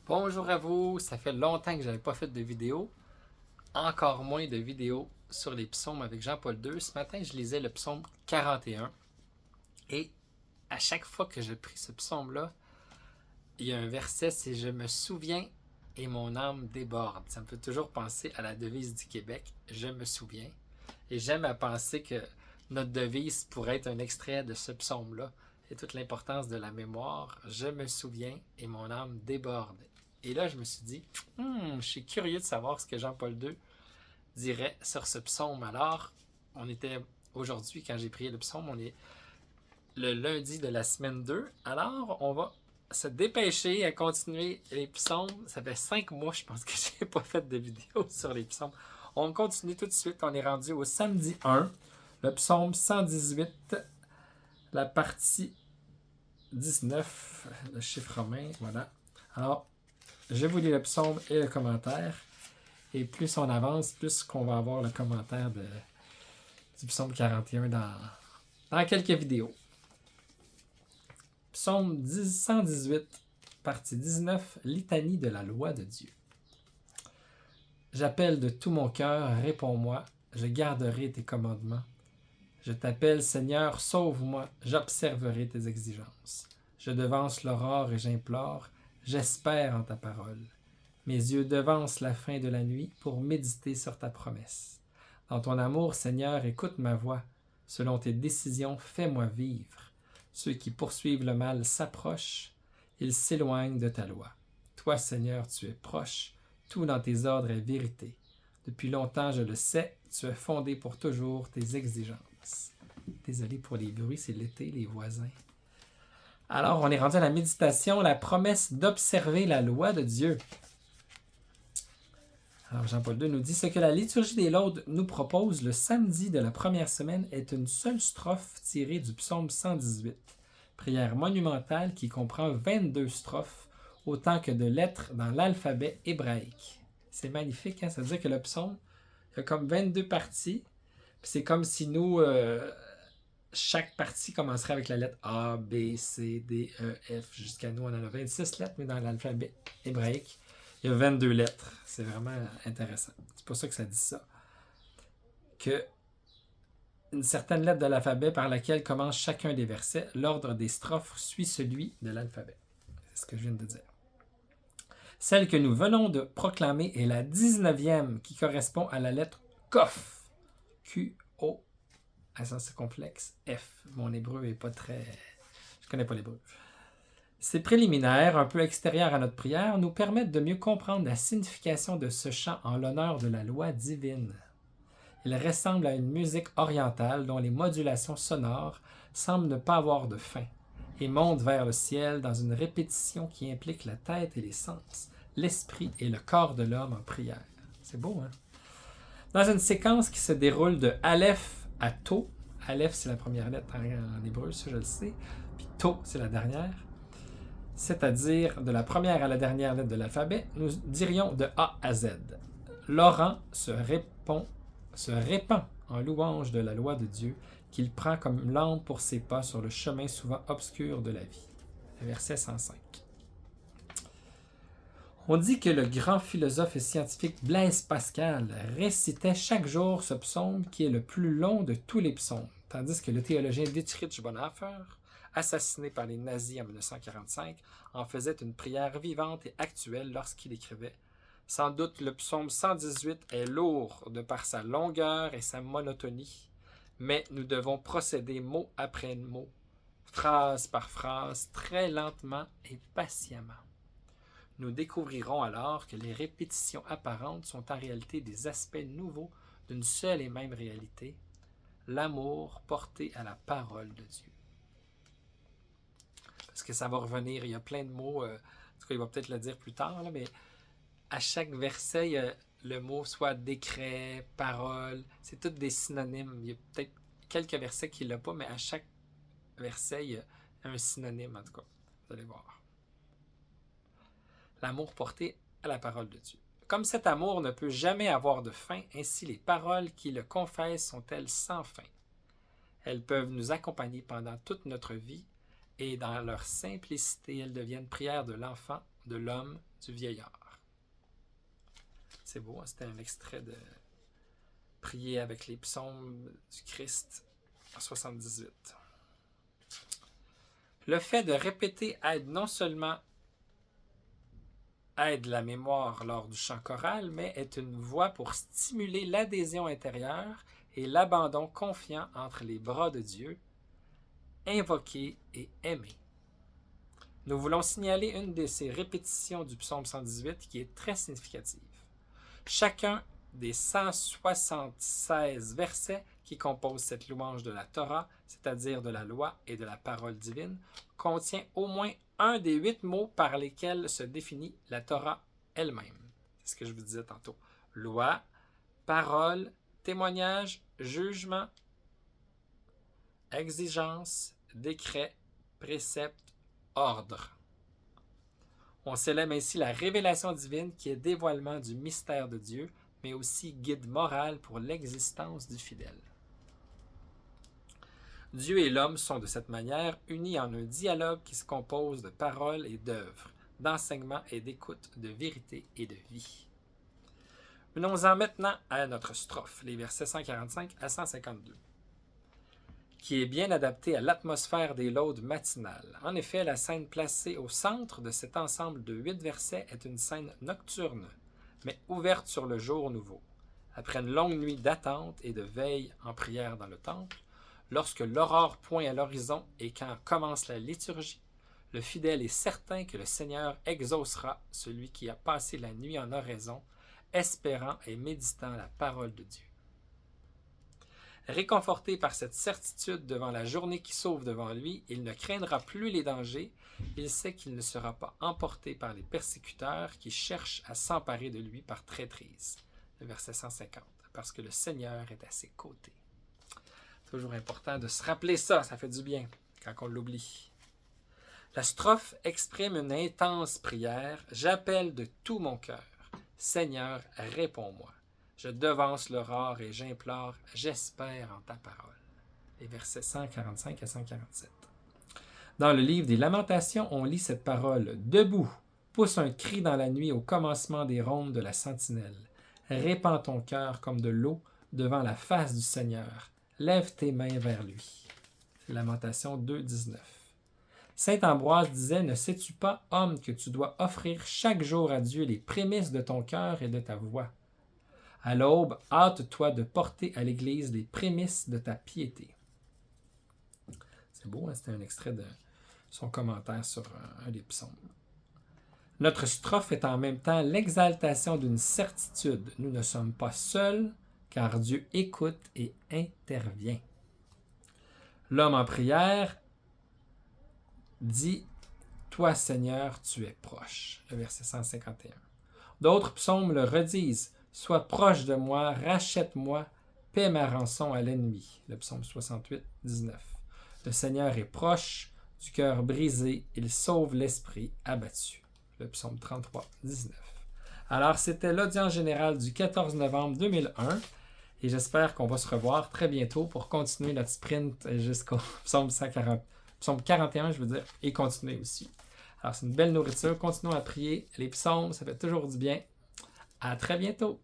Bonjour à vous, ça fait longtemps que je n'avais pas fait de vidéo, encore moins de vidéos sur les psaumes avec Jean-Paul II. Ce matin, je lisais le psaume 41 et à chaque fois que je prie ce psaume-là, il y a un verset, c'est « Je me souviens et mon âme déborde ». Ça me fait toujours penser à la devise du Québec, « Je me souviens ». Et j'aime à penser que notre devise pourrait être un extrait de ce psaume-là et toute l'importance de la mémoire. « Je me souviens et mon âme déborde ». Et là, je me suis dit, je suis curieux de savoir ce que Jean-Paul II dirait sur ce psaume. Alors, on était aujourd'hui, quand j'ai prié le psaume, on est le lundi de la semaine 2. Alors, on va se dépêcher à continuer les psaumes. Ça fait 5 mois, je pense, que je n'ai pas fait de vidéo sur les psaumes. On continue tout de suite. On est rendu au samedi 1, le psaume 118, la partie 19, le chiffre romain. Voilà. Alors, je vous lis le psaume et le commentaire. Et plus on avance, plus qu'on va avoir le commentaire du psaume 41 dans quelques vidéos. Psaume 118, partie 19, litanie de la loi de Dieu. J'appelle de tout mon cœur, réponds-moi, je garderai tes commandements. Je t'appelle, Seigneur, sauve-moi, j'observerai tes exigences. Je devance l'aurore et j'implore, j'espère en ta parole. Mes yeux devancent la fin de la nuit pour méditer sur ta promesse. Dans ton amour, Seigneur, écoute ma voix. Selon tes décisions, fais-moi vivre. Ceux qui poursuivent le mal s'approchent, ils s'éloignent de ta loi. Toi, Seigneur, tu es proche, tout dans tes ordres est vérité. Depuis longtemps, je le sais, tu es fondé pour toujours tes exigences. Désolé pour les bruits, c'est l'été, les voisins. Alors, on est rendu à la méditation, la promesse d'observer la loi de Dieu. Alors, Jean-Paul II nous dit « Ce que la liturgie des Laudes nous propose le samedi de la première semaine est une seule strophe tirée du psaume 118, prière monumentale qui comprend 22 strophes, autant que de lettres dans l'alphabet hébraïque. » C'est magnifique, hein? Ça veut dire que le psaume, il y a comme 22 parties, puis c'est comme si nous, chaque partie commencerait avec la lettre A, B, C, D, E, F, jusqu'à nous, on en a 26 lettres, mais dans l'alphabet hébraïque, il y a 22 lettres. C'est vraiment intéressant. C'est pour ça que ça dit ça. Que une certaine lettre de l'alphabet par laquelle commence chacun des versets, l'ordre des strophes suit celui de l'alphabet. C'est ce que je viens de dire. Celle que nous venons de proclamer est la 19e qui correspond à la lettre Kof. Q-O. C'est complexe. F. Mon hébreu n'est pas très... Je ne connais pas l'hébreu. Ces préliminaires, un peu extérieurs à notre prière, nous permettent de mieux comprendre la signification de ce chant en l'honneur de la loi divine. Il ressemble à une musique orientale dont les modulations sonores semblent ne pas avoir de fin et montent vers le ciel dans une répétition qui implique la tête et les sens, l'esprit et le corps de l'homme en prière. C'est beau, hein? Dans une séquence qui se déroule de Aleph à To, Aleph c'est la première lettre en hébreu, ça je le sais, puis To c'est la dernière, c'est-à-dire de la première à la dernière lettre de l'alphabet, nous dirions de A à Z. L'orant se répand en louange de la loi de Dieu qu'il prend comme lampe pour ses pas sur le chemin souvent obscur de la vie. Verset 105. On dit que le grand philosophe et scientifique Blaise Pascal récitait chaque jour ce psaume qui est le plus long de tous les psaumes, tandis que le théologien Dietrich Bonhoeffer, assassiné par les nazis en 1945, en faisait une prière vivante et actuelle lorsqu'il écrivait « Sans doute le psaume 118 est lourd de par sa longueur et sa monotonie, mais nous devons procéder mot après mot, phrase par phrase, très lentement et patiemment. Nous découvrirons alors que les répétitions apparentes sont en réalité des aspects nouveaux d'une seule et même réalité, l'amour porté à la parole de Dieu. » Parce que ça va revenir, il y a plein de mots, en tout cas il va peut-être le dire plus tard, là, mais à chaque verset, il y a le mot soit décret, parole, c'est tous des synonymes. Il y a peut-être quelques versets qui ne l'ont pas, mais à chaque verset, il y a un synonyme en tout cas, vous allez voir. L'amour porté à la parole de Dieu. Comme cet amour ne peut jamais avoir de fin, ainsi les paroles qui le confessent sont-elles sans fin. Elles peuvent nous accompagner pendant toute notre vie et dans leur simplicité, elles deviennent prières de l'enfant de l'homme du vieillard. C'est beau, hein? C'était un extrait de Prier avec les psaumes du Christ en 78. Le fait de répéter aide non seulement la mémoire lors du chant choral, mais est une voie pour stimuler l'adhésion intérieure et l'abandon confiant entre les bras de Dieu, invoquer et aimer. Nous voulons signaler une de ces répétitions du psaume 118 qui est très significative. Chacun des 176 versets qui composent cette louange de la Torah, c'est-à-dire de la loi et de la parole divine, contient au moins un des 8 mots par lesquels se définit la Torah elle-même. C'est ce que je vous disais tantôt. Loi, parole, témoignage, jugement, exigence, décret, précepte, ordre. On célèbre ainsi la révélation divine qui est dévoilement du mystère de Dieu, mais aussi guide moral pour l'existence du fidèle. Dieu et l'homme sont de cette manière unis en un dialogue qui se compose de paroles et d'œuvres, d'enseignement et d'écoute, de vérité et de vie. Venons-en maintenant à notre strophe, les versets 145 à 152, qui est bien adaptée à l'atmosphère des laudes matinales. En effet, la scène placée au centre de cet ensemble de 8 versets est une scène nocturne, mais ouverte sur le jour nouveau. Après une longue nuit d'attente et de veille en prière dans le temple, lorsque l'aurore pointe à l'horizon et quand commence la liturgie, le fidèle est certain que le Seigneur exaucera celui qui a passé la nuit en oraison, espérant et méditant la parole de Dieu. Réconforté par cette certitude devant la journée qui s'ouvre devant lui, il ne craindra plus les dangers, il sait qu'il ne sera pas emporté par les persécuteurs qui cherchent à s'emparer de lui par traîtrise. Le verset 150, parce que le Seigneur est à ses côtés. Toujours important de se rappeler ça, ça fait du bien quand on l'oublie. La strophe exprime une intense prière. J'appelle de tout mon cœur. Seigneur, réponds-moi. Je devance l'aurore et j'implore, j'espère en ta parole. Les versets 145 à 147. Dans le livre des Lamentations, on lit cette parole. Debout, pousse un cri dans la nuit au commencement des rondes de la sentinelle. Répands ton cœur comme de l'eau devant la face du Seigneur. Lève tes mains vers lui. C'est Lamentation 2, 19. Saint Ambroise disait, ne sais-tu pas, homme, que tu dois offrir chaque jour à Dieu les prémices de ton cœur et de ta voix. À l'aube, hâte-toi de porter à l'Église les prémices de ta piété. C'est beau, hein? C'était un extrait de son commentaire sur un des psaumes. Notre strophe est en même temps l'exaltation d'une certitude. Nous ne sommes pas seuls, car Dieu écoute et intervient. L'homme en prière dit « Toi, Seigneur, tu es proche ». Le verset 151. D'autres psaumes le redisent « Sois proche de moi, rachète-moi, paie ma rançon à l'ennemi ». Le psaume 68, 19. Le Seigneur est proche du cœur brisé, il sauve l'esprit abattu. Le psaume 33, 19. Alors, c'était l'audience générale du 14 novembre 2001 et j'espère qu'on va se revoir très bientôt pour continuer notre sprint jusqu'au psaume 41, je veux dire, et continuer aussi. Alors, c'est une belle nourriture. Continuons à prier les psaumes, ça fait toujours du bien. À très bientôt!